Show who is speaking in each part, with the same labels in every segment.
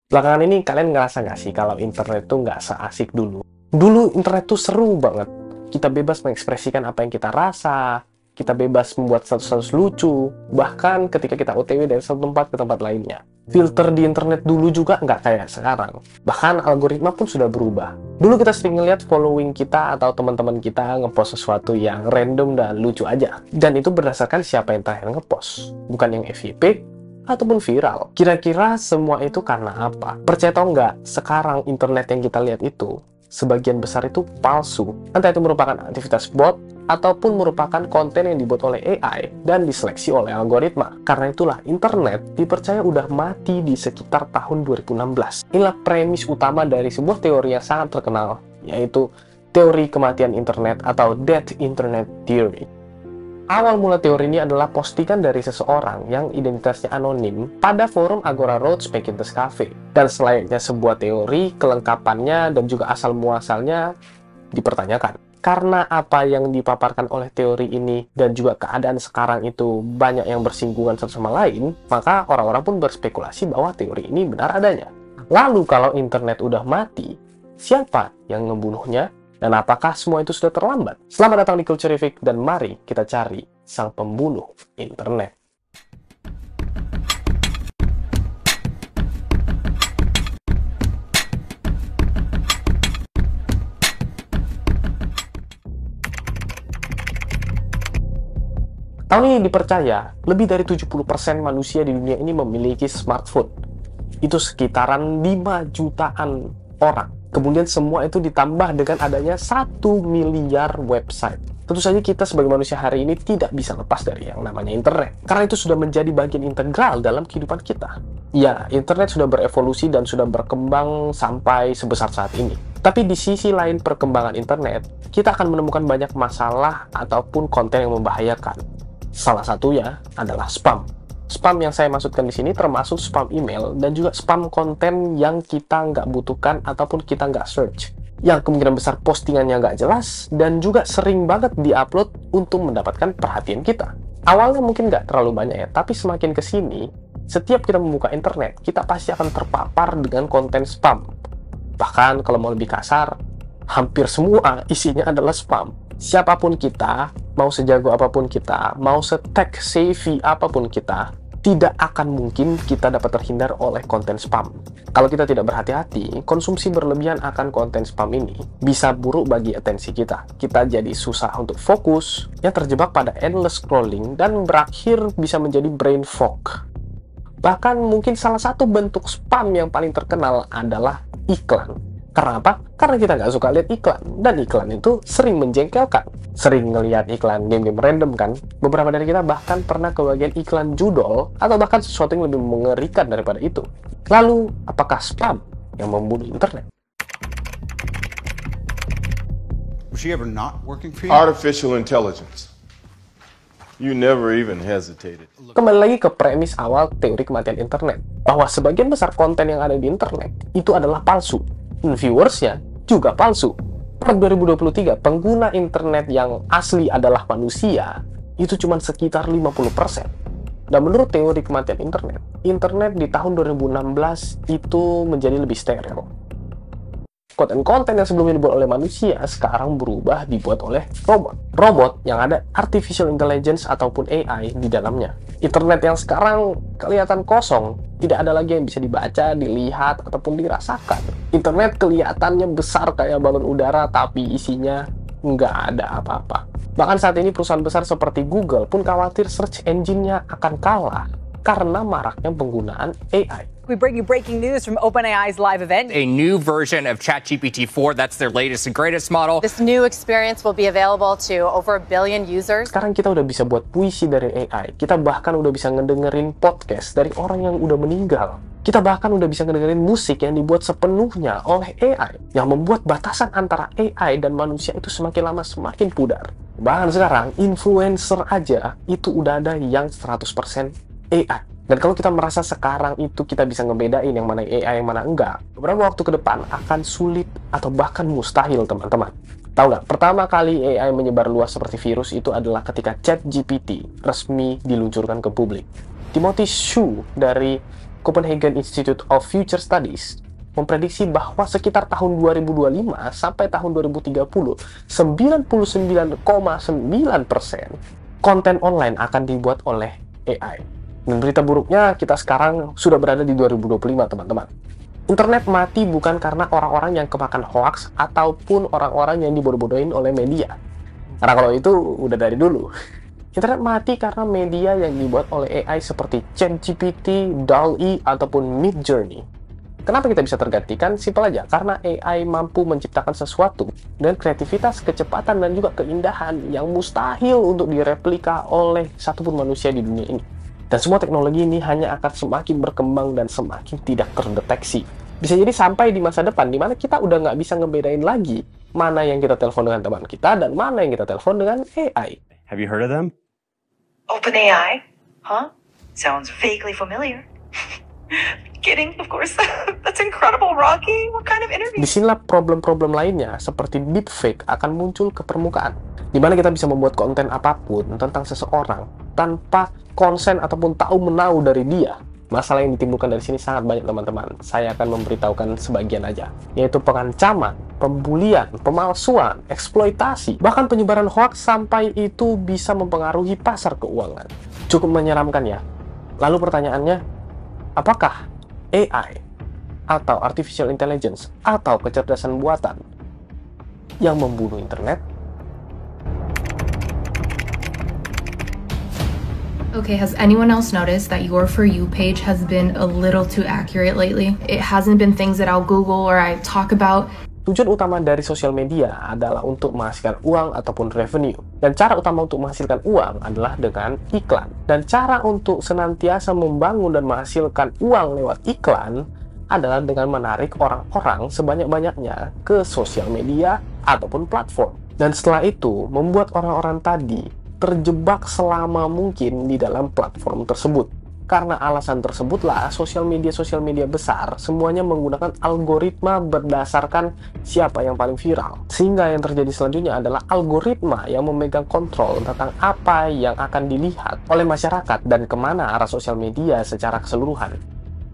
Speaker 1: Belakangan ini kalian ngerasa nggak sih kalau internet tuh nggak seasik dulu? Dulu internet tuh seru banget. Kita bebas mengekspresikan apa yang kita rasa, kita bebas membuat status-status lucu, bahkan ketika kita OTW dari satu tempat ke tempat lainnya. Filter di internet dulu juga nggak kayak sekarang. Bahkan algoritma pun sudah berubah. Dulu kita sering ngeliat following kita atau teman-teman kita ngepost sesuatu yang random dan lucu aja. Dan itu berdasarkan siapa yang terakhir ngepost, bukan yang FYP ataupun viral. Kira-kira semua itu karena apa? Percaya atau nggak, sekarang internet yang kita lihat itu, sebagian besar itu palsu. Entah itu merupakan aktivitas bot, ataupun merupakan konten yang dibuat oleh AI dan diseleksi oleh algoritma. Karena itulah, internet dipercaya udah mati di sekitar tahun 2016. Inilah premis utama dari sebuah teori yang sangat terkenal, yaitu teori kematian internet atau Dead Internet Theory. Awal mula teori ini adalah postingan dari seseorang yang identitasnya anonim pada forum Agora Road Specinters Cafe. Dan selayaknya sebuah teori, kelengkapannya dan juga asal-muasalnya dipertanyakan. Karena apa yang dipaparkan oleh teori ini dan juga keadaan sekarang itu banyak yang bersinggungan satu sama lain, maka orang-orang pun berspekulasi bahwa teori ini benar adanya. Lalu kalau internet udah mati, siapa yang membunuhnya? Dan apakah semua itu sudah terlambat? Selamat datang di Culturific dan mari kita cari sang pembunuh internet. Tahun ini dipercaya, lebih dari 70% manusia di dunia ini memiliki smartphone. Itu sekitaran 5 jutaan orang. Kemudian semua itu ditambah dengan adanya 1 miliar website. Tentu saja kita sebagai manusia hari ini tidak bisa lepas dari yang namanya internet. Karena itu sudah menjadi bagian integral dalam kehidupan kita. Ya, internet sudah berevolusi dan sudah berkembang sampai sebesar saat ini. Tapi di sisi lain perkembangan internet, kita akan menemukan banyak masalah ataupun konten yang membahayakan. Salah satunya adalah spam. Spam yang saya maksudkan di sini termasuk spam email dan juga spam konten yang kita nggak butuhkan ataupun kita nggak search. Yang kemungkinan besar postingannya nggak jelas dan juga sering banget diupload untuk mendapatkan perhatian kita. Awalnya mungkin nggak terlalu banyak ya, tapi semakin kesini, setiap kita membuka internet, kita pasti akan terpapar dengan konten spam. Bahkan kalau mau lebih kasar, hampir semua isinya adalah spam. Siapapun kita, mau sejago apapun kita, mau se-tech savvy apapun kita, tidak akan mungkin kita dapat terhindar oleh konten spam. Kalau kita tidak berhati-hati, konsumsi berlebihan akan konten spam ini bisa buruk bagi atensi kita. Kita jadi susah untuk fokus, yang terjebak pada endless scrolling, dan berakhir bisa menjadi brain fog. Bahkan mungkin salah satu bentuk spam yang paling terkenal adalah iklan. Karena apa? Karena kita nggak suka lihat iklan. Dan iklan itu sering menjengkelkan. Sering ngelihat iklan game-game random kan? Beberapa dari kita bahkan pernah ke bagian iklan judol, atau bahkan sesuatu yang lebih mengerikan daripada itu. Lalu, apakah spam yang membunuh internet?
Speaker 2: Was she ever not working for you?
Speaker 3: Artificial intelligence. You never even hesitated.
Speaker 1: Kembali lagi ke premis awal teori kematian internet. Bahwa sebagian besar konten yang ada di internet itu adalah palsu. Viewersnya juga palsu. Per 2023, pengguna internet yang asli adalah manusia itu cuma sekitar 50%. Dan menurut teori kematian internet, internet di tahun 2016 itu menjadi lebih steril. Konten-konten yang sebelumnya dibuat oleh manusia sekarang berubah dibuat oleh robot. Robot yang ada artificial intelligence ataupun AI di dalamnya. Internet yang sekarang kelihatan kosong, tidak ada lagi yang bisa dibaca, dilihat, ataupun dirasakan. Internet kelihatannya besar kayak balon udara, tapi isinya nggak ada apa-apa. Bahkan saat ini perusahaan besar seperti Google pun khawatir search engine-nya akan kalah karena maraknya penggunaan AI.
Speaker 4: We bring you breaking news from OpenAI's live event.
Speaker 5: A new version of ChatGPT-4, that's their latest and greatest model.
Speaker 6: This new experience will be available to over 1 billion users.
Speaker 1: Sekarang kita udah bisa buat puisi dari AI. Kita bahkan udah bisa ngedengerin podcast dari orang yang udah meninggal. Kita bahkan udah bisa ngedengerin musik yang dibuat sepenuhnya oleh AI. Yang membuat batasan antara AI dan manusia itu semakin lama semakin pudar. Bahkan sekarang, influencer aja itu udah ada yang 100% AI. Dan kalau kita merasa sekarang itu kita bisa ngebedain yang mana AI, yang mana enggak, beberapa waktu ke depan akan sulit atau bahkan mustahil, teman-teman. Tahu nggak? Pertama kali AI menyebar luas seperti virus itu adalah ketika ChatGPT resmi diluncurkan ke publik. Timothy Shue dari Copenhagen Institute of Future Studies memprediksi bahwa sekitar tahun 2025 sampai tahun 2030, 99,9% konten online akan dibuat oleh AI. Dan berita buruknya, kita sekarang sudah berada di 2025, teman-teman. Internet mati bukan karena orang-orang yang kemakan hoax ataupun orang-orang yang dibodoh-bodohin oleh media. Karena kalau itu udah dari dulu. Internet mati karena media yang dibuat oleh AI seperti ChatGPT, DALL-E, ataupun Midjourney. Kenapa kita bisa tergantikan? Simpel aja, karena AI mampu menciptakan sesuatu dengan kreativitas, kecepatan, dan juga keindahan yang mustahil untuk direplika oleh satupun manusia di dunia ini. Dan semua teknologi ini hanya akan semakin berkembang dan semakin tidak terdeteksi. Bisa jadi sampai di masa depan, di mana kita udah nggak bisa ngebedain lagi mana yang kita telepon dengan teman kita dan mana yang kita telepon dengan AI.
Speaker 7: Have you heard of them?
Speaker 8: OpenAI? Huh? Sounds vaguely familiar. Kidding, of course. That's incredible, Rocky. What kind of interview?
Speaker 1: Disinilah problem-problem lainnya seperti deepfake akan muncul ke permukaan, di mana kita bisa membuat konten apapun tentang seseorang tanpa konsen ataupun tahu menau dari dia. Masalah yang ditimbulkan dari sini sangat banyak, teman-teman. Saya akan memberitahukan sebagian aja, yaitu pengancaman, pembulian, pemalsuan, eksploitasi, bahkan penyebaran hoaks sampai itu bisa mempengaruhi pasar keuangan. Cukup menyeramkan ya. Lalu pertanyaannya, apakah AI atau Artificial Intelligence atau kecerdasan buatan yang membunuh internet?
Speaker 9: Okay, has anyone else noticed that your For You page has been a little too accurate lately? It hasn't been things that I'll Google or I talk about.
Speaker 1: Tujuan utama dari sosial media adalah untuk menghasilkan uang ataupun revenue. Dan cara utama untuk menghasilkan uang adalah dengan iklan. Dan cara untuk senantiasa membangun dan menghasilkan uang lewat iklan adalah dengan menarik orang-orang sebanyak-banyaknya ke sosial media ataupun platform. Dan setelah itu, membuat orang-orang tadi terjebak selama mungkin di dalam platform tersebut. Karena alasan tersebutlah sosial media besar semuanya menggunakan algoritma berdasarkan siapa yang paling viral. Sehingga yang terjadi selanjutnya adalah algoritma yang memegang kontrol tentang apa yang akan dilihat oleh masyarakat dan kemana arah sosial media secara keseluruhan.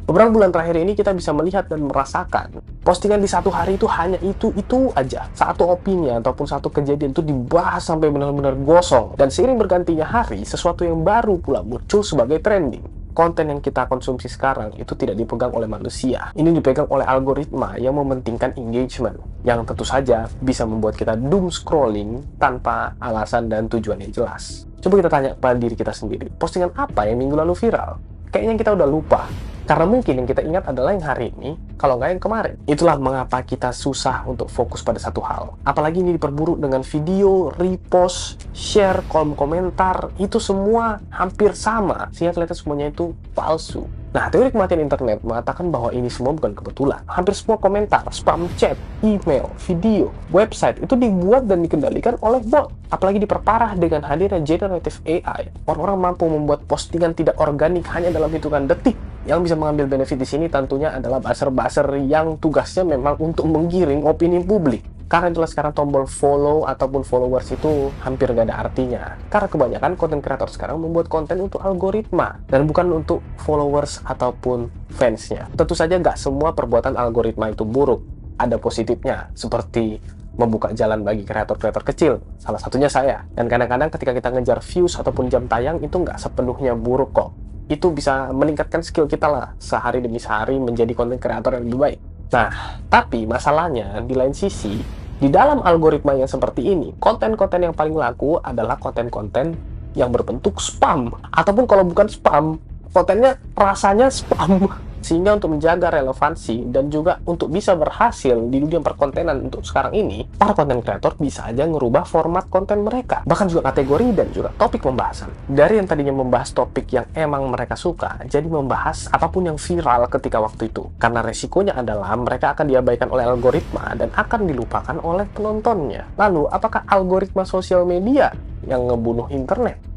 Speaker 1: Beberapa bulan terakhir ini kita bisa melihat dan merasakan postingan di satu hari itu hanya itu aja. Satu opini ataupun satu kejadian itu dibahas sampai benar-benar gosong. Dan seiring bergantinya hari, sesuatu yang baru pula muncul sebagai trending. Konten yang kita konsumsi sekarang itu tidak dipegang oleh manusia. Ini dipegang oleh algoritma yang mementingkan engagement, yang tentu saja bisa membuat kita doom scrolling tanpa alasan dan tujuan yang jelas. Coba kita tanya pada diri kita sendiri, postingan apa yang minggu lalu viral? Kayaknya kita udah lupa. Karena mungkin yang kita ingat adalah yang hari ini, kalau nggak yang kemarin. Itulah mengapa kita susah untuk fokus pada satu hal. Apalagi ini diperburuk dengan video, repost, share, kolom komentar, itu semua hampir sama. Sehingga kelihatan semuanya itu palsu. Nah, teori kematian internet mengatakan bahwa ini semua bukan kebetulan. Hampir semua komentar, spam chat, email, video, website itu dibuat dan dikendalikan oleh bot. Apalagi diperparah dengan hadirnya generative AI. Orang-orang mampu membuat postingan tidak organik hanya dalam hitungan detik. Yang bisa mengambil benefit di sini tentunya adalah buzzer-buzzer yang tugasnya memang untuk menggiring opini publik. Karena itulah sekarang tombol follow ataupun followers itu hampir gak ada artinya. Karena kebanyakan konten kreator sekarang membuat konten untuk algoritma dan bukan untuk followers ataupun fansnya. Tentu saja gak semua perbuatan algoritma itu buruk. Ada positifnya, seperti membuka jalan bagi kreator-kreator kecil. Salah satunya saya. Dan kadang-kadang ketika kita ngejar views ataupun jam tayang itu nggak sepenuhnya buruk kok. Itu bisa meningkatkan skill kita lah sehari demi sehari menjadi konten kreator yang lebih baik. Nah, tapi masalahnya di lain sisi, di dalam algoritma yang seperti ini, konten-konten yang paling laku adalah konten-konten yang berbentuk spam. Ataupun kalau bukan spam, kontennya rasanya spam. Sehingga untuk menjaga relevansi dan juga untuk bisa berhasil di dunia perkontenan untuk sekarang ini, para konten kreator bisa aja ngerubah format konten mereka. Bahkan juga kategori dan juga topik pembahasan. Dari yang tadinya membahas topik yang emang mereka suka, jadi membahas apapun yang viral ketika waktu itu. Karena resikonya adalah mereka akan diabaikan oleh algoritma dan akan dilupakan oleh penontonnya. Lalu, apakah algoritma sosial media yang ngebunuh internet?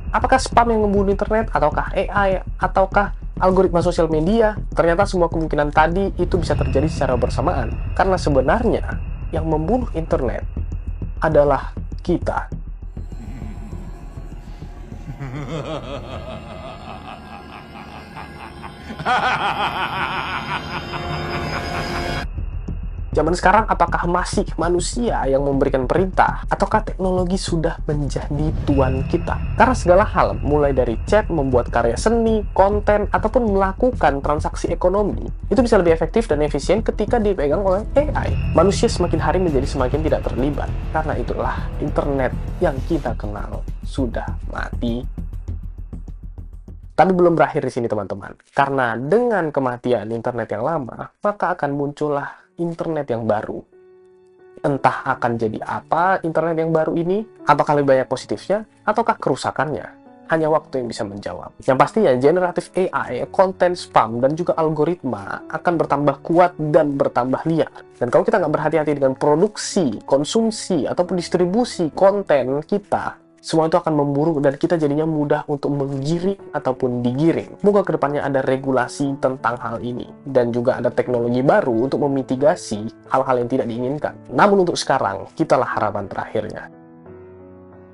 Speaker 1: Apakah spam yang membunuh internet, ataukah AI, ataukah algoritma sosial media? Ternyata semua kemungkinan tadi itu bisa terjadi secara bersamaan. Karena sebenarnya yang membunuh internet adalah kita. Zaman sekarang apakah masih manusia yang memberikan perintah ataukah teknologi sudah menjadi tuan kita? Karena segala hal, mulai dari chat, membuat karya seni, konten, ataupun melakukan transaksi ekonomi, itu bisa lebih efektif dan efisien ketika dipegang oleh AI. Manusia semakin hari menjadi semakin tidak terlibat. Karena itulah internet yang kita kenal sudah mati. Tapi belum berakhir di sini teman-teman. Karena dengan kematian internet yang lama, maka akan muncullah internet yang baru. Entah akan jadi apa internet yang baru ini, apakah lebih banyak positifnya, ataukah kerusakannya. Hanya waktu yang bisa menjawab. Yang pastinya, generatif AI, konten spam, dan juga algoritma akan bertambah kuat dan bertambah liar. Dan kalau kita nggak berhati-hati dengan produksi, konsumsi, ataupun distribusi konten kita, semua itu akan memburuk dan kita jadinya mudah untuk menggiring ataupun digiring. Moga kedepannya ada regulasi tentang hal ini dan juga ada teknologi baru untuk memitigasi hal-hal yang tidak diinginkan. Namun untuk sekarang, kitalah harapan terakhirnya.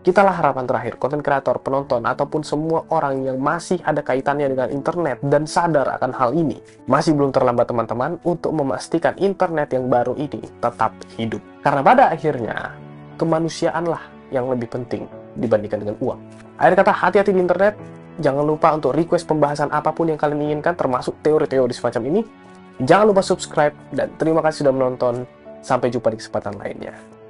Speaker 1: Kitalah harapan terakhir, konten kreator, penonton, ataupun semua orang yang masih ada kaitannya dengan internet dan sadar akan hal ini. Masih belum terlambat teman-teman untuk memastikan internet yang baru ini tetap hidup. Karena pada akhirnya, kemanusiaanlah yang lebih penting dibandingkan dengan uang. Akhir kata, hati-hati di internet. Jangan lupa untuk request pembahasan apapun yang kalian inginkan, termasuk teori-teori semacam ini. Jangan lupa subscribe, dan terima kasih sudah menonton. Sampai jumpa di kesempatan lainnya.